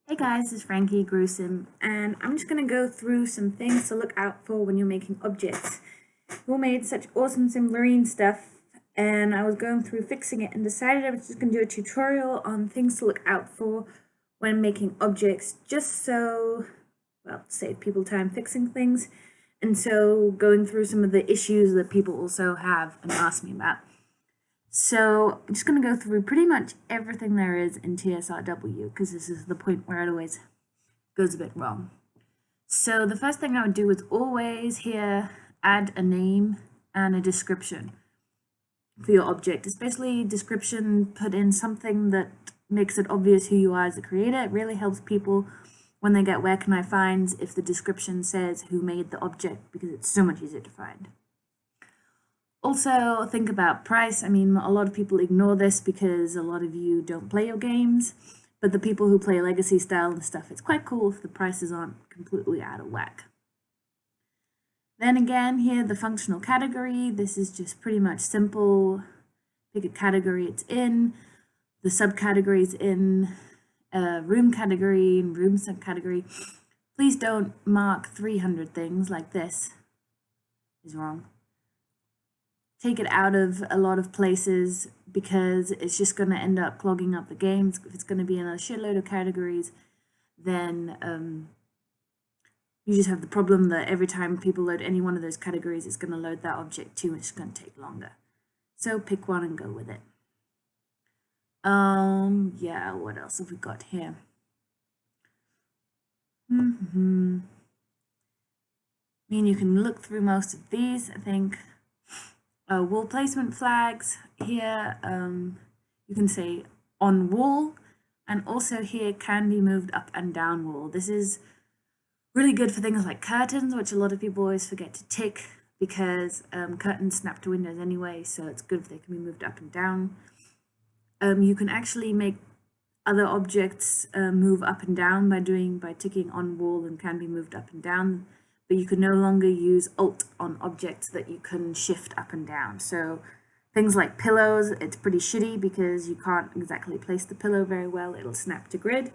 Hey guys, it's Frankie-Gruesim, and I'm just going to go through some things to look out for when you're making objects. We all made such awesome Simlarine stuff, and I was going through fixing it and decided I was just going to do a tutorial on things to look out for when making objects, just so, well, save people time fixing things, and so going through some of the issues that people also have and ask me about. So I'm just going to go through pretty much everything there is in TSRW, because this is the point where it always goes a bit wrong. So the first thing I would do is always here add a name and a description for your object, especially description. Put in something that makes it obvious who you are as a creator. It really helps people when they get where can I find if the description says who made the object, because it's so much easier to find. Also, think about price. I mean, a lot of people ignore this because a lot of you don't play your games, but the people who play legacy style and stuff, it's quite cool if the prices aren't completely out of whack. Then again, here, the functional category. This is just pretty much simple. Pick a category it's in, the subcategories in, room category and room subcategory. Please don't mark 300 things like this. Is wrong. Take it out of a lot of places because it's just going to end up clogging up the games. If it's going to be in a shitload of categories, then you just have the problem that every time people load any one of those categories, it's going to load that object too, and it's going to take longer. So pick one and go with it. Yeah, what else have we got here? I mean, you can look through most of these, I think. Wall placement flags here, you can say on wall, and also here can be moved up and down wall. This is really good for things like curtains, which a lot of people always forget to tick because curtains snap to windows anyway, so it's good if they can be moved up and down. You can actually make other objects move up and down by ticking on wall and can be moved up and down, but you can no longer use Alt on objects that you can shift up and down. So things like pillows, it's pretty shitty because you can't exactly place the pillow very well, it'll snap to grid.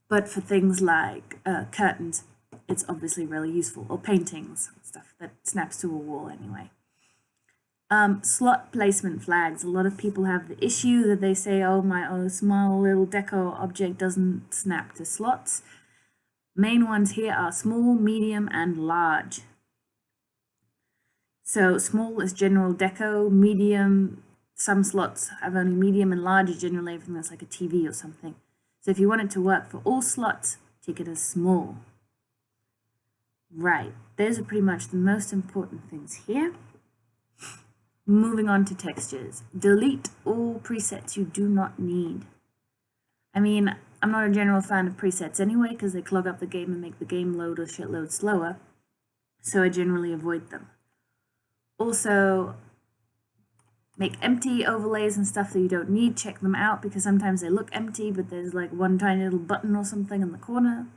But for things like curtains, it's obviously really useful, or paintings, stuff that snaps to a wall anyway. Slot placement flags. A lot of people have the issue that they say, oh, my small little deco object doesn't snap to slots. Main ones here are small, medium, and large. So small is general deco, medium, some slots have only medium, and large is generally everything that's like a TV or something. So if you want it to work for all slots, take it as small. Right, those are pretty much the most important things here. Moving on to textures. Delete all presets you do not need. I mean, I'm not a general fan of presets anyway because they clog up the game and make the game load or shitload slower, so I generally avoid them. Also, make empty overlays and stuff that you don't need. Check them out because sometimes they look empty, but there's like one tiny little button or something in the corner.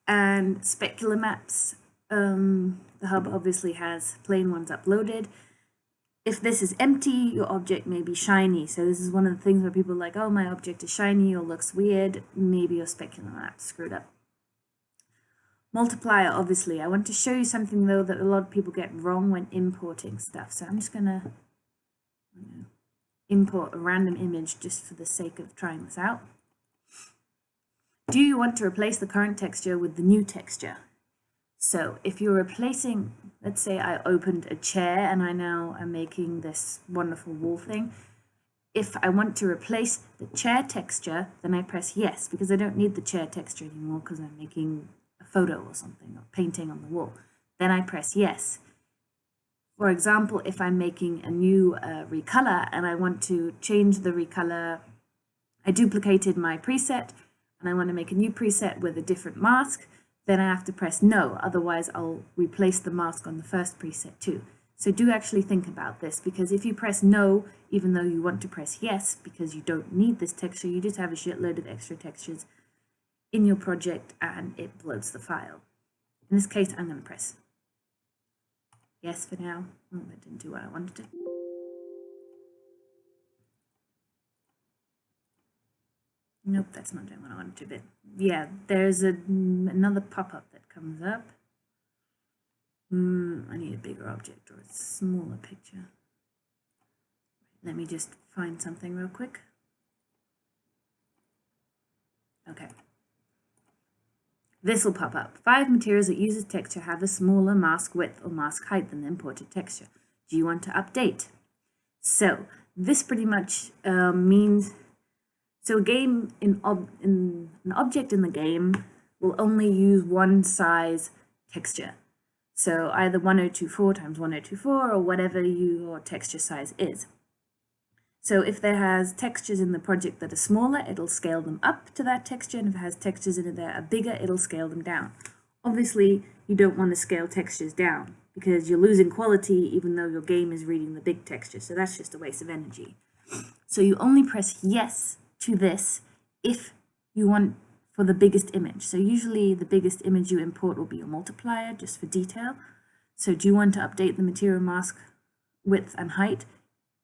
And specular maps. The hub obviously has plain ones uploaded. If this is empty, your object may be shiny. So this is one of the things where people are like, oh, my object is shiny or looks weird. Maybe your specular map's screwed up. Multiplier, obviously. I want to show you something, though, that a lot of people get wrong when importing stuff. So I'm just going to import a random image just for the sake of trying this out. Do you want to replace the current texture with the new texture? So if you're replacing, let's say I opened a chair and I now am making this wonderful wall thing. If I want to replace the chair texture, then I press yes, because I don't need the chair texture anymore because I'm making a photo or something, or painting on the wall. Then I press yes. For example, if I'm making a new recolor and I want to change the recolor, I duplicated my preset and I want to make a new preset with a different mask, then I have to press no, otherwise I'll replace the mask on the first preset too. So do actually think about this, because if you press no, even though you want to press yes, because you don't need this texture, you just have a shitload of extra textures in your project and it bloats the file. In this case, I'm going to press yes for now. Oh, that didn't do what I wanted to. Nope, that's not doing what I wanted to, but yeah, there's another pop-up that comes up. I need a bigger object or a smaller picture. Let me just find something real quick. Okay. This will pop up. 5 materials that uses texture have a smaller mask width or mask height than the imported texture. Do you want to update? So this pretty much means, so a game in an object in the game will only use one size texture. So either 1024 times 1024 or whatever your texture size is. So if there has textures in the project that are smaller, it'll scale them up to that texture, and if it has textures in it that are bigger, it'll scale them down. Obviously, you don't want to scale textures down because you're losing quality even though your game is reading the big texture, so that's just a waste of energy. So you only press yes to this if you want for the biggest image. So usually the biggest image you import will be your multiplier, just for detail. So do you want to update the material mask width and height?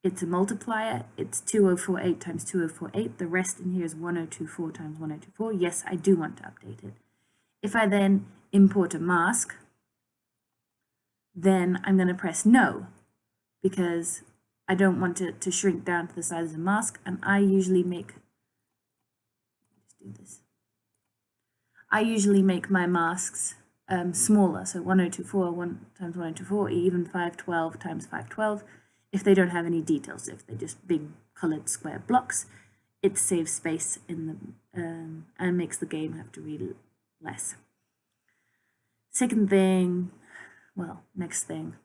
It's a multiplier. It's 2048 times 2048. The rest in here is 1024 times 1024. Yes, I do want to update it. If I then import a mask, then I'm going to press no, because I don't want it to shrink down to the size of the mask, and I usually make, let's do this. I usually make my masks smaller, so 1024 times 1024, even 512 times 512. If they don't have any details, if they're just big colored square blocks, it saves space in the and makes the game have to read less. Second thing, well, next thing.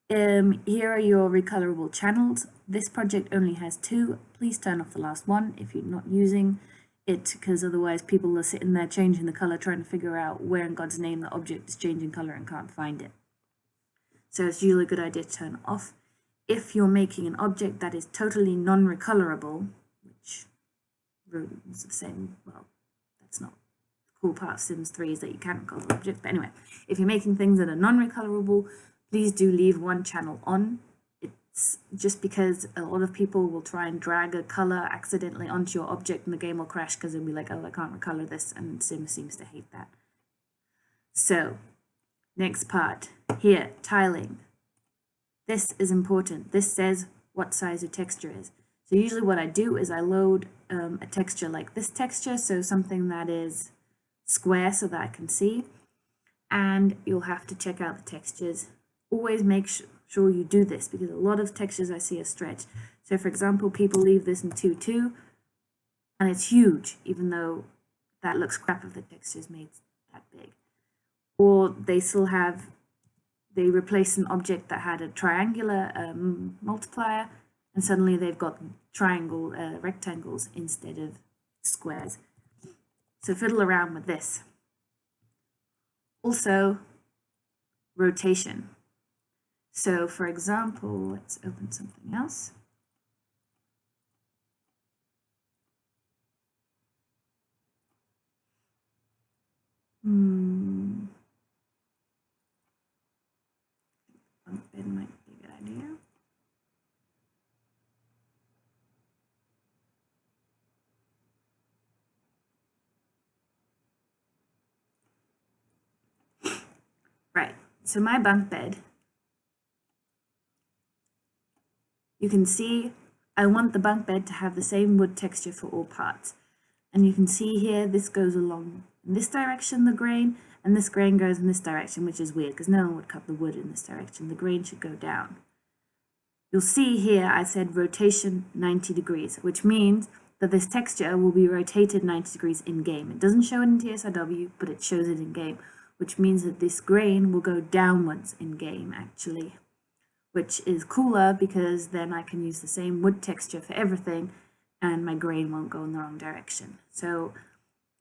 Here are your recolorable channels. This project only has 2. Please turn off the last one if you're not using it, because otherwise people are sitting there changing the color, trying to figure out where in God's name the object is changing color and can't find it. So it's usually a good idea to turn it off. If you're making an object that is totally non-recolorable, which is the same, well, that's not the cool part of Sims 3 is that you can't recolor objects, but anyway, if you're making things that are non-recolorable, please do leave one channel on. It's just because a lot of people will try and drag a color accidentally onto your object and the game will crash because they'll be like, oh, I can't recolor this, and Sim seems to hate that. So, next part, here, tiling. This is important. This says what size your texture is. So usually what I do is I load a texture like this texture, so something that is square so that I can see, and you'll have to check out the textures. Always make sure you do this because a lot of textures I see are stretched. So for example, people leave this in 2.2 and it's huge, even though that looks crap if the texture is made that big. Or they still have, they replace an object that had a triangular multiplier, and suddenly they've got rectangles instead of squares. So fiddle around with this. Also, rotation. So for example, let's open something else. Bunk bed might be a good idea. Right, so my bunk bed, you can see I want the bunk bed to have the same wood texture for all parts. And you can see here, this goes along in this direction, the grain, and this grain goes in this direction, which is weird because no one would cut the wood in this direction. The grain should go down. You'll see here I said rotation 90 degrees, which means that this texture will be rotated 90 degrees in-game. It doesn't show it in TSRW, but it shows it in-game, which means that this grain will go downwards in-game, actually, which is cooler because then I can use the same wood texture for everything and my grain won't go in the wrong direction. So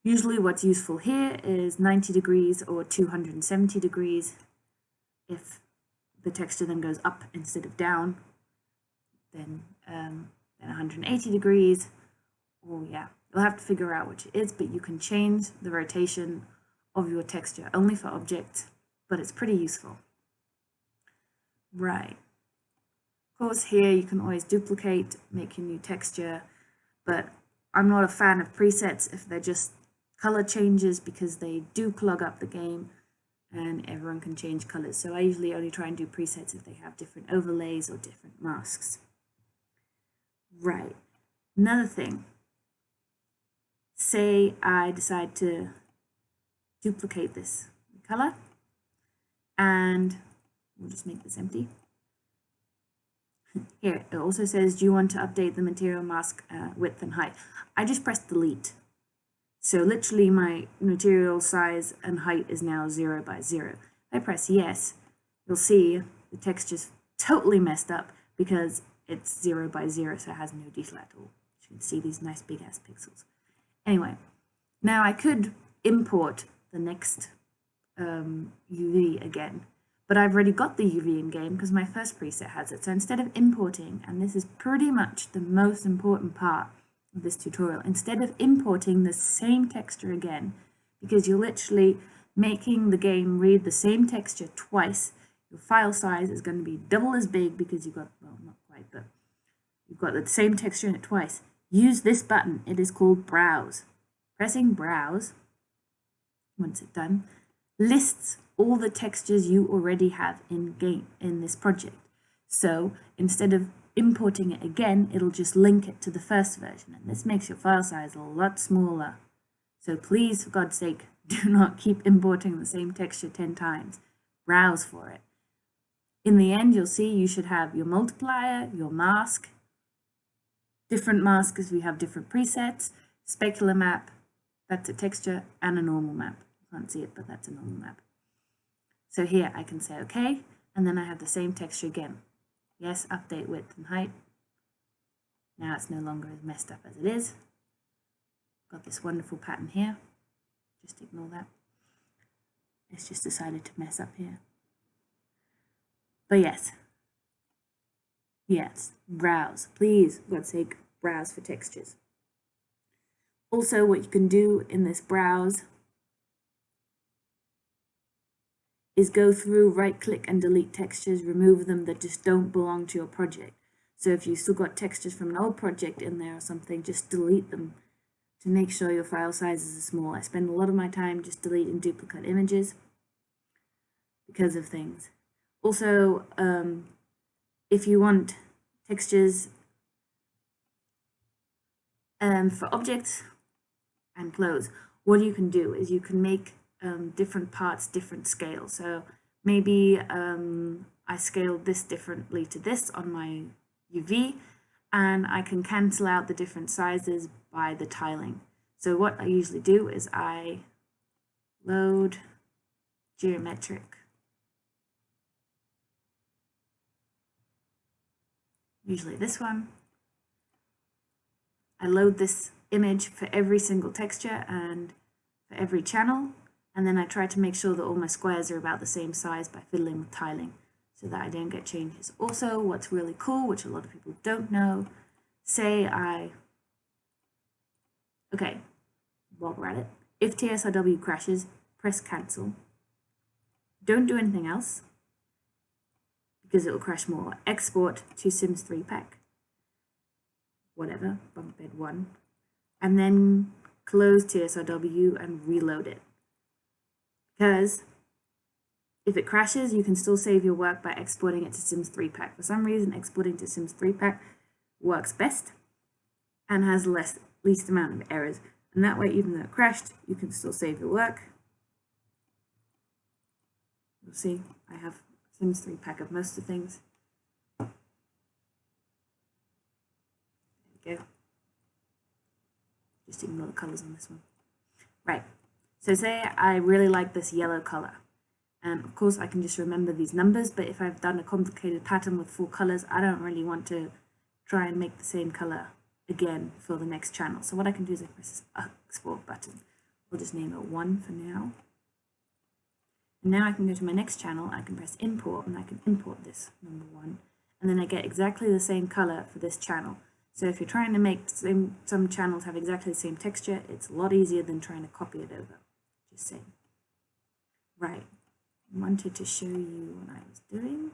usually what's useful here is 90 degrees or 270 degrees. If the texture then goes up instead of down, then 180 degrees, or yeah, you'll have to figure out which it is, but you can change the rotation of your texture only for objects, but it's pretty useful. Right. Of course, here you can always duplicate, make your new texture, but I'm not a fan of presets if they're just color changes, because they do clog up the game and everyone can change colors. So I usually only try and do presets if they have different overlays or different masks. Right. Another thing, say I decide to duplicate this color, and we'll just make this empty. Here, it also says, do you want to update the material mask width and height? I just pressed delete. So literally my material size and height is now 0 by 0. If I press yes, you'll see the texture's totally messed up because it's 0 by 0, so it has no detail at all. You can see these nice big ass pixels. Anyway, now I could import the next UV again, but I've already got the UV in game because my first preset has it. So instead of importing, and this is pretty much the most important part of this tutorial, instead of importing the same texture again, because you're literally making the game read the same texture twice, your file size is going to be double as big because you've got, well, not quite, but you've got the same texture in it twice. Use this button. It is called Browse. Pressing Browse, once it's done, lists all the textures you already have in game in this project. So instead of importing it again, it'll just link it to the first version, and this makes your file size a lot smaller. So please, for God's sake, do not keep importing the same texture 10 times. Browse for it. In the end, you'll see you should have your multiplier, your mask, different masks if you have different presets, specular map, that's a texture, and a normal map. You can't see it, but that's a normal map. So here I can say OK, and then I have the same texture again. Yes, update width and height. Now it's no longer as messed up as it is. Got this wonderful pattern here. Just ignore that. It's just decided to mess up here. But yes, browse. Please, for God's sake, browse for textures. Also, what you can do in this browse is go through, right-click and delete textures, remove them that just don't belong to your project. So if you've still got textures from an old project in there or something, just delete them to make sure your file sizes are small. I spend a lot of my time just deleting duplicate images because of things. Also, if you want textures for objects and clothes, what you can do is you can make different parts, different scale. So maybe I scaled this differently to this on my UV, and I can cancel out the different sizes by the tiling. So what I usually do is I load geometric, usually this one. I load this image for every single texture and for every channel, and then I try to make sure that all my squares are about the same size by fiddling with tiling so that I don't get changes. Also, what's really cool, which a lot of people don't know, say okay, while we're at it, if TSRW crashes, press cancel. Don't do anything else because it will crash more. Export to Sims 3 pack, whatever, bunk bed 1, and then close TSRW and reload it. Because if it crashes, you can still save your work by exporting it to Sims 3 pack. For some reason, exporting to Sims 3 pack works best and has least amount of errors. And that way, even though it crashed, you can still save your work. You'll see, I have Sims 3 pack of most of the things. There we go. Just ignore the colors on this one. Right. So say I really like this yellow color, and of course I can just remember these numbers, but if I've done a complicated pattern with 4 colors, I don't really want to try and make the same color again for the next channel. So what I can do is I press this export button. We'll just name it 1 for now. And now I can go to my next channel, I can press import, and I can import this number 1, and then I get exactly the same color for this channel. So if you're trying to make some channels have exactly the same texture, it's a lot easier than trying to copy it over. Just saying. Right, I wanted to show you what I was doing.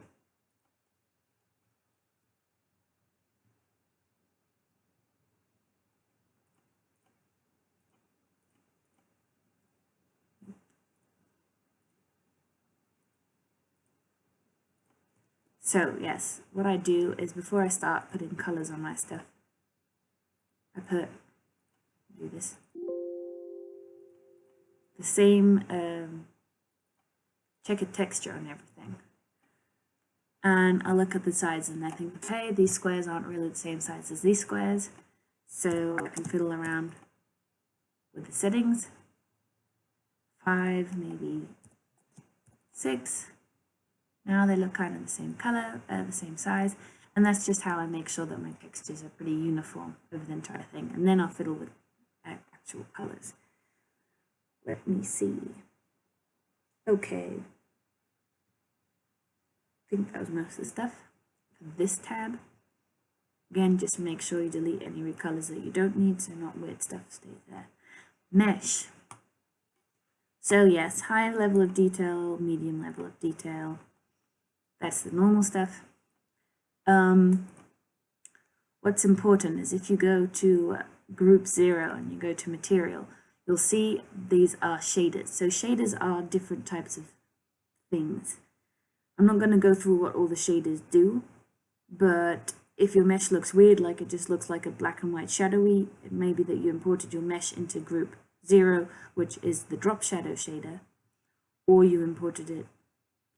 So yes, what I do is before I start putting colors on my stuff, do this, the same checkered texture on everything. And I look at the sides and I think, okay, these squares aren't really the same size as these squares, so I can fiddle around with the settings. 5, maybe 6. Now they look kind of the same color, the same size, and that's just how I make sure that my textures are pretty uniform over the entire thing. And then I'll fiddle with actual colors. Let me see. Okay. I think that was most of the stuff for this tab. Again, just make sure you delete any recolors that you don't need, so not weird stuff stays there. Mesh. So yes, high level of detail, medium level of detail. That's the normal stuff. What's important is if you go to group 0 and you go to material, you'll see these are shaders. So shaders are different types of things. I'm not going to go through what all the shaders do, but if your mesh looks weird, like it just looks like a black and white shadowy, it may be that you imported your mesh into group 0, which is the drop shadow shader, or you imported it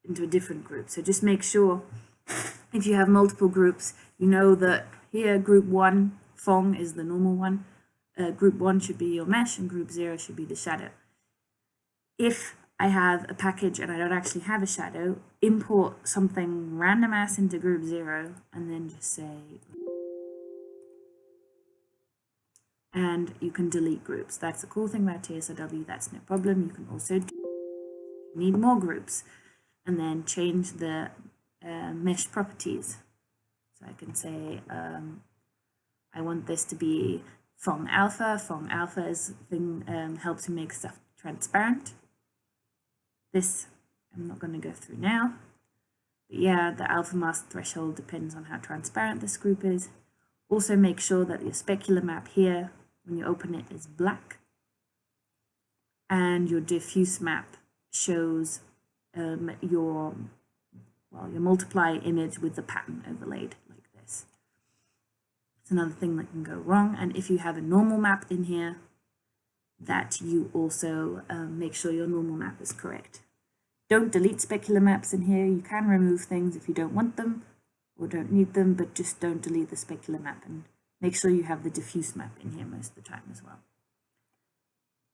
into a different group. So just make sure if you have multiple groups, you know that here group 1 Fong is the normal one, group 1 should be your mesh, and group 0 should be the shadow. If I have a package and I don't actually have a shadow, import something random ass into group 0 and then just say, and you can delete groups. That's the cool thing about TS3, that's no problem. You can also need more groups and then change the mesh properties. So I can say I want this to be Fong Alpha. Fong Alpha is thing helps you make stuff transparent. This I'm not going to go through now, but yeah, the alpha mask threshold depends on how transparent this group is. Also make sure that your specular map here, when you open it, is black, and your diffuse map shows your multiply image with the pattern overlaid like this. It's another thing that can go wrong. And if you have a normal map in here, that you also make sure your normal map is correct. Don't delete specular maps in here. You can remove things if you don't want them or don't need them, but just don't delete the specular map, and make sure you have the diffuse map in here most of the time as well.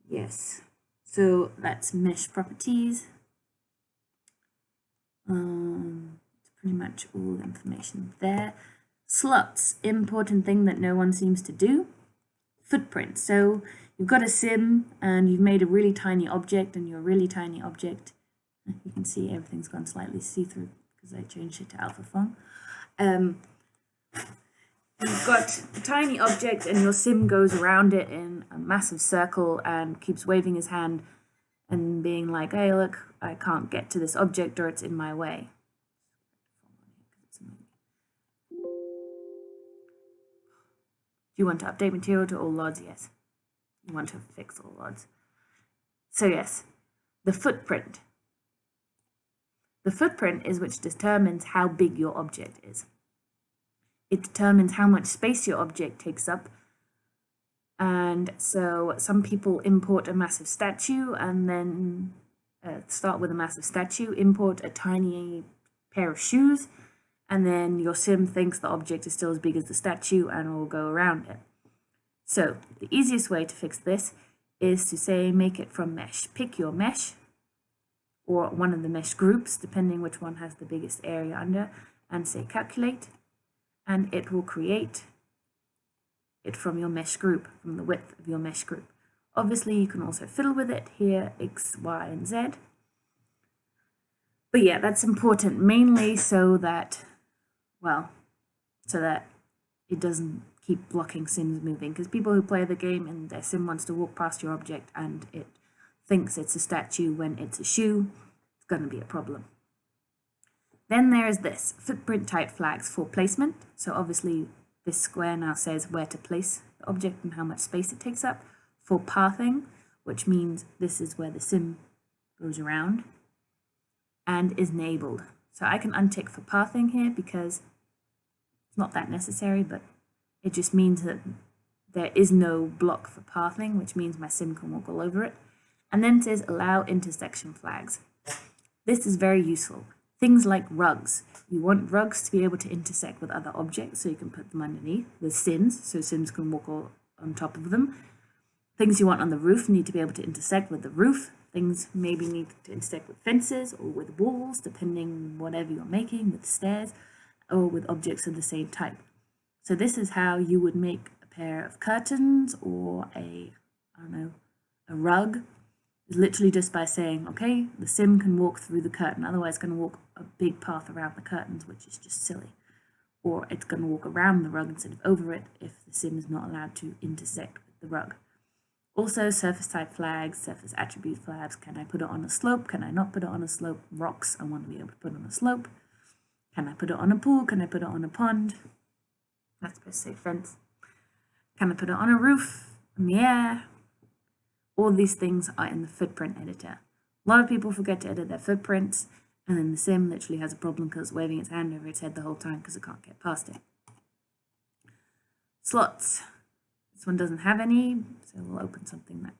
Yes, so that's mesh properties. It's pretty much all the information there. Slots, important thing that no one seems to do. Footprint. So you've got a sim and you've made a really tiny object, and your really tiny object, you can see everything's gone slightly see-through because I changed it to alpha Fong. You've got a tiny object and your sim goes around it in a massive circle and keeps waving his hand and being like, hey, look, I can't get to this object or it's in my way. Do you want to update material to all LODs? Yes. You want to fix all LODs. So yes, the footprint. The footprint is which determines how big your object is. It determines how much space your object takes up. And so some people import a massive statue and then start with a massive statue, import a tiny pair of shoes, and then your sim thinks the object is still as big as the statue and will go around it. So the easiest way to fix this is to say make it from mesh. Pick your mesh or one of the mesh groups, depending which one has the biggest area under, and say calculate, and it will create it from your mesh group, from the width of your mesh group. Obviously, you can also fiddle with it here, X, Y, and Z. But yeah, that's important mainly so that, well, so that it doesn't keep blocking sims moving, because people who play the game and their sim wants to walk past your object and it thinks it's a statue when it's a shoe, it's going to be a problem. Then there is this, footprint type flags for placement. So obviously this square now says where to place the object and how much space it takes up. For pathing, which means this is where the sim goes around, and is enabled. So I can untick for pathing here because it's not that necessary, but it just means that there is no block for pathing, which means my sim can walk all over it. And then it says allow intersection flags. This is very useful. Things like rugs. You want rugs to be able to intersect with other objects, so you can put them underneath with sims, so sims can walk on top of them. Things you want on the roof need to be able to intersect with the roof. Things maybe need to intersect with fences or with walls, depending whatever you're making, with stairs, or with objects of the same type. So this is how you would make a pair of curtains or a rug. It's literally just by saying, okay, the sim can walk through the curtain, otherwise it's going to walk a big path around the curtains, which is just silly. Or it's going to walk around the rug instead of over it if the sim is not allowed to intersect with the rug. Also, surface type flags, surface attribute flags. Can I put it on a slope? Can I not put it on a slope? Rocks, I want to be able to put on a slope. Can I put it on a pool? Can I put it on a pond? That's supposed to say fence. Can I put it on a roof? In the air? All these things are in the footprint editor. A lot of people forget to edit their footprints, and then the sim literally has a problem because it's waving its hand over its head the whole time because it can't get past it. Slots. This one doesn't have any, so we'll open something that...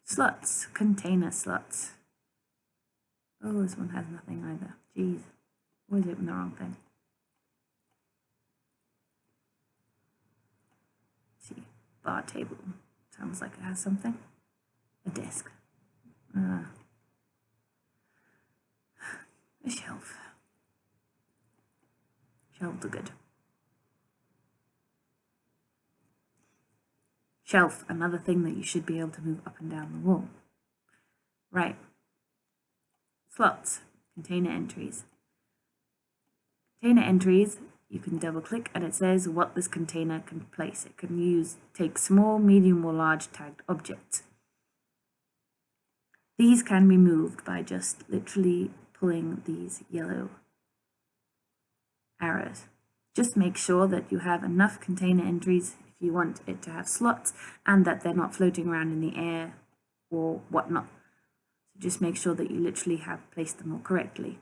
Slots, container slots. Oh, this one has nothing either. Jeez, always open the wrong thing. Let's see, bar table. Sounds like it has something. A desk. A shelf. Shelves are good. Shelf, another thing that you should be able to move up and down the wall. Right. Slots, container entries. Container entries, you can double click and it says what this container can place. It can take small, medium or large tagged objects. These can be moved by just literally pulling these yellow arrows. Just make sure that you have enough container entries if you want it to have slots and that they're not floating around in the air or whatnot. So just make sure that you literally have placed them all correctly.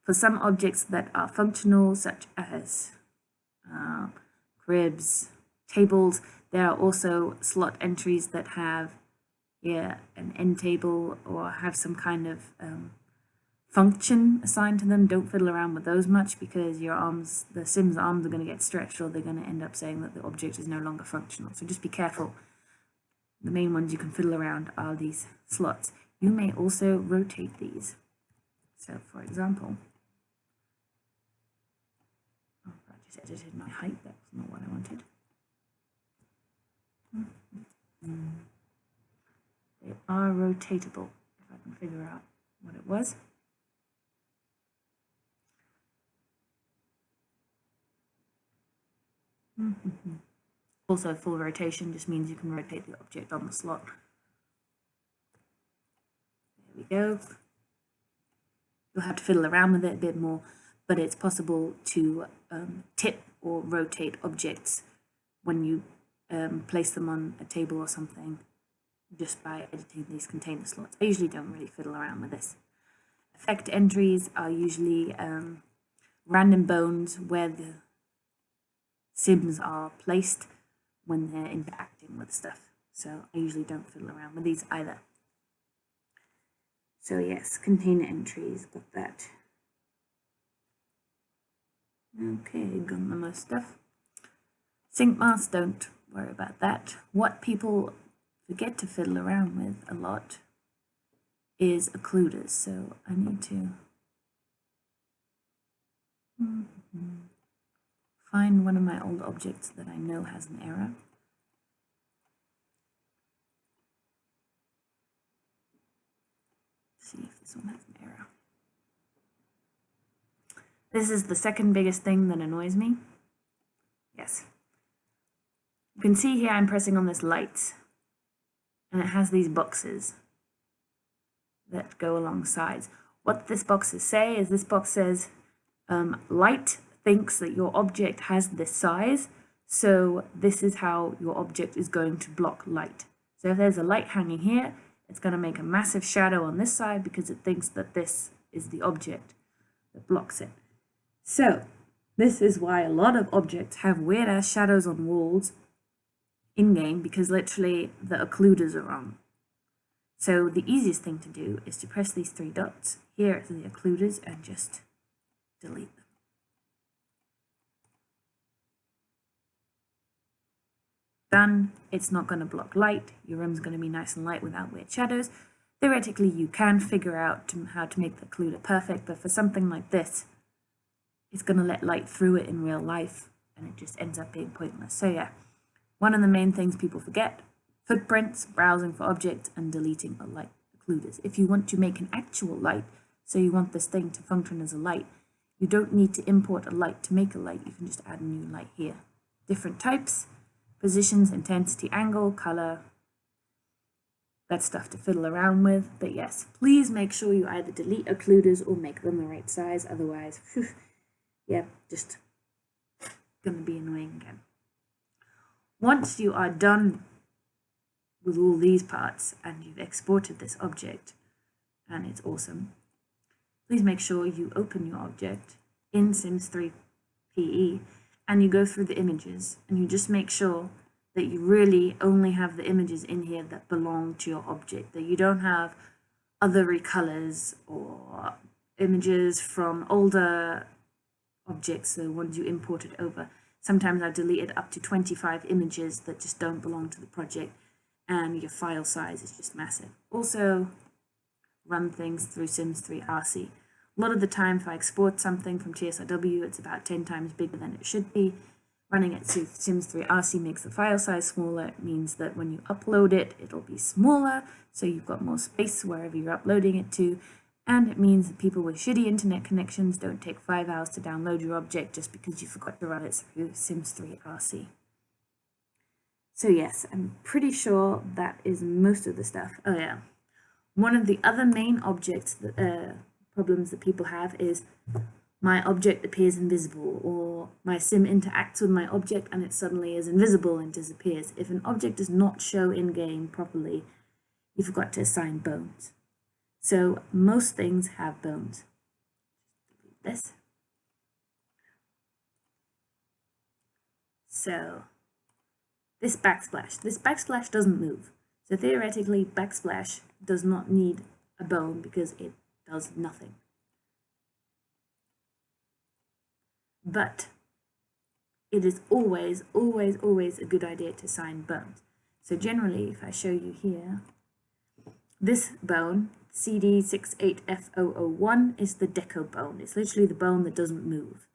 For some objects that are functional, such as cribs, tables, there are also slot entries that have an end table or have some kind of function assigned to them. Don't fiddle around with those much because the sim's arms are going to get stretched or they're going to end up saying that the object is no longer functional. So just be careful. The main ones you can fiddle around are these slots. You may also rotate these. So for example, I just edited my height, that was not what I wanted. They are rotatable, if I can figure out what it was. Also, full rotation just means you can rotate the object on the slot. There we go. You'll have to fiddle around with it a bit more, but it's possible to tip or rotate objects when you place them on a table or something just by editing these container slots. I usually don't really fiddle around with this. Effect entries are usually random bones where the sims are placed when they're interacting with stuff. So I usually don't fiddle around with these either. So yes, container entries, got that. Okay, got the most stuff. Sync masks, don't worry about that. What people forget to fiddle around with a lot is occluders. So I need to find one of my old objects that I know has an error. See if this one has an error. This is the second biggest thing that annoys me. Yes. You can see here I'm pressing on this light and it has these boxes that go along sides. What this boxes say is this box says Light thinks that your object has this size, so this is how your object is going to block light. So if there's a light hanging here, it's going to make a massive shadow on this side because it thinks that this is the object that blocks it. So this is why a lot of objects have weird ass shadows on walls in-game, because literally the occluders are on. So the easiest thing to do is to press these three dots here at the occluders and just delete them. Done. It's not going to block light. Your room's going to be nice and light without weird shadows. Theoretically, you can figure out how to make the occluder perfect, but for something like this, it's going to let light through it in real life, and it just ends up being pointless. So yeah, one of the main things people forget: footprints, browsing for objects, and deleting a light occluders. If you want to make an actual light, so you want this thing to function as a light, you don't need to import a light to make a light. You can just add a new light here. Different types, positions, intensity, angle, color. That's stuff to fiddle around with. But yes, please make sure you either delete occluders or make them the right size. Otherwise, yeah, just gonna be annoying again. Once you are done with all these parts and you've exported this object and it's awesome, please make sure you open your object in Sims 3 PE and you go through the images and you just make sure that you really only have the images in here that belong to your object, that you don't have other recolors or images from older objects, the ones you imported over. Sometimes I've deleted up to 25 images that just don't belong to the project, and your file size is just massive. Also, run things through Sims 3 RC. A lot of the time, if I export something from TSRW, it's about 10 times bigger than it should be. Running it through Sims 3 RC makes the file size smaller. It means that when you upload it, it'll be smaller, so you've got more space wherever you're uploading it to. And it means that people with shitty internet connections don't take 5 hours to download your object just because you forgot to run it through Sims 3 RC. So yes, I'm pretty sure that is most of the stuff. Oh yeah. One of the other main objects that problems that people have is my object appears invisible, or my sim interacts with my object and it suddenly is invisible and disappears. If an object does not show in-game properly, you forgot to assign bones. So most things have bones. This. So this backsplash doesn't move. So theoretically, backsplash does not need a bone because it does nothing. But it is always, always, always a good idea to assign bones. So generally, if I show you here, this bone, CD68F001, is the deco bone. It's literally the bone that doesn't move.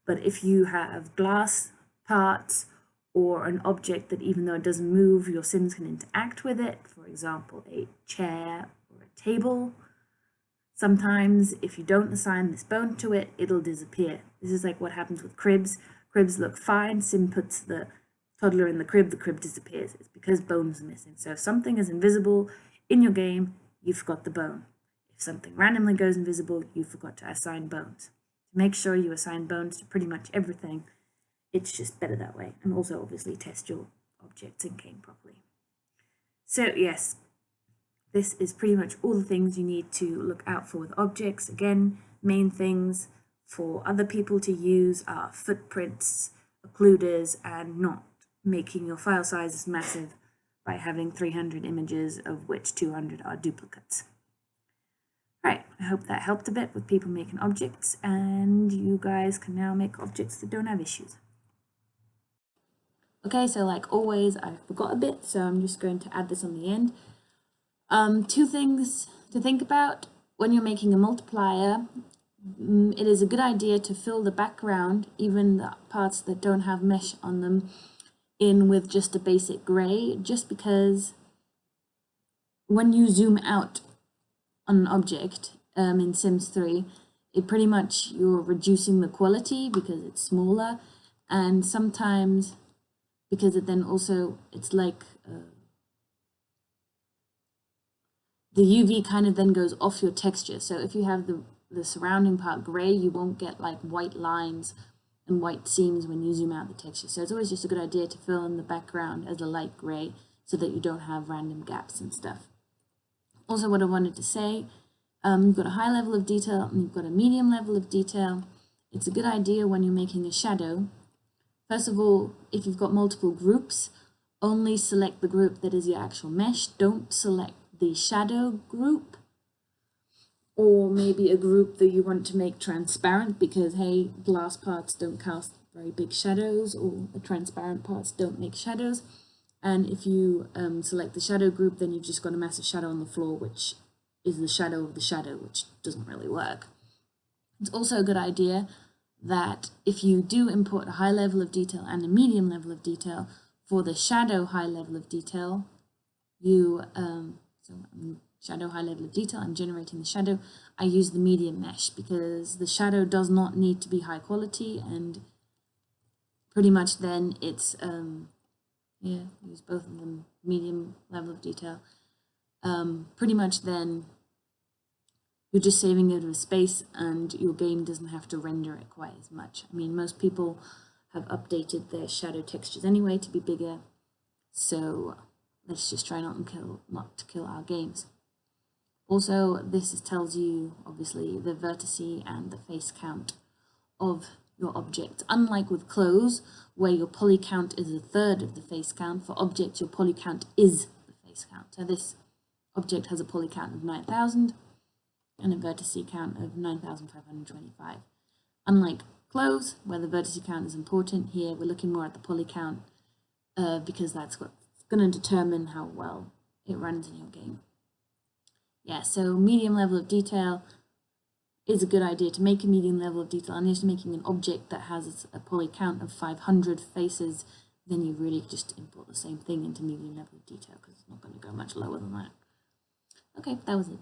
But if you have glass parts or an object that, even though it doesn't move, your Sims can interact with it, for example, a chair or a table, sometimes if you don't assign this bone to it, it'll disappear. This is like what happens with cribs. Cribs look fine, Sim puts the toddler in the crib disappears. It's because bones are missing. So if something is invisible in your game, you forgot the bone. If something randomly goes invisible, you forgot to assign bones. Make sure you assign bones to pretty much everything. It's just better that way. And also obviously test your objects in game properly. So yes, this is pretty much all the things you need to look out for with objects. Again, main things for other people to use are footprints, occluders, and not making your file sizes massive by having 300 images, of which 200 are duplicates. Right, I hope that helped a bit with people making objects, and you guys can now make objects that don't have issues. Okay, so like always, I forgot a bit, so I'm just going to add this on the end. Two things to think about when you're making a multiplier. It is a good idea to fill the background, even the parts that don't have mesh on them, in with just a basic gray, just because when you zoom out on an object in Sims 3, it pretty much, you're reducing the quality because it's smaller, and sometimes because it then also, it's like the UV kind of then goes off your texture. So if you have the the surrounding part gray, you won't get like white lines and white seams when you zoom out the texture. So it's always just a good idea to fill in the background as a light gray so that you don't have random gaps and stuff. Also, what I wanted to say, you've got a high level of detail and you've got a medium level of detail. It's a good idea when you're making a shadow. First of all, if you've got multiple groups, only select the group that is your actual mesh. Don't select the shadow group, or maybe a group that you want to make transparent because, hey, glass parts don't cast very big shadows, or the transparent parts don't make shadows. And if you select the shadow group, then you've just got a massive shadow on the floor, which is the shadow of the shadow, which doesn't really work. It's also a good idea that if you do import a high level of detail and a medium level of detail, for the shadow high level of detail, you, shadow high level of detail, I'm generating the shadow, I use the medium mesh because the shadow does not need to be high quality, and pretty much then it's, use both of them, medium level of detail. Pretty much then you're just saving a bit of space and your game doesn't have to render it quite as much. I mean, most people have updated their shadow textures anyway to be bigger, so let's just try not to kill our games. Also, this tells you, obviously, the vertice and the face count of your object. Unlike with clothes, where your poly count is a third of the face count, for objects your poly count is the face count. So this object has a poly count of 9,000 and a vertice count of 9,525. Unlike clothes, where the vertice count is important, here we're looking more at the poly count because that's what's going to determine how well it runs in your game. Yeah, so medium level of detail is a good idea. To make a medium level of detail, and just making an object that has a poly count of 500 faces, then you really just import the same thing into medium level of detail because it's not going to go much lower than that. Okay, that was it.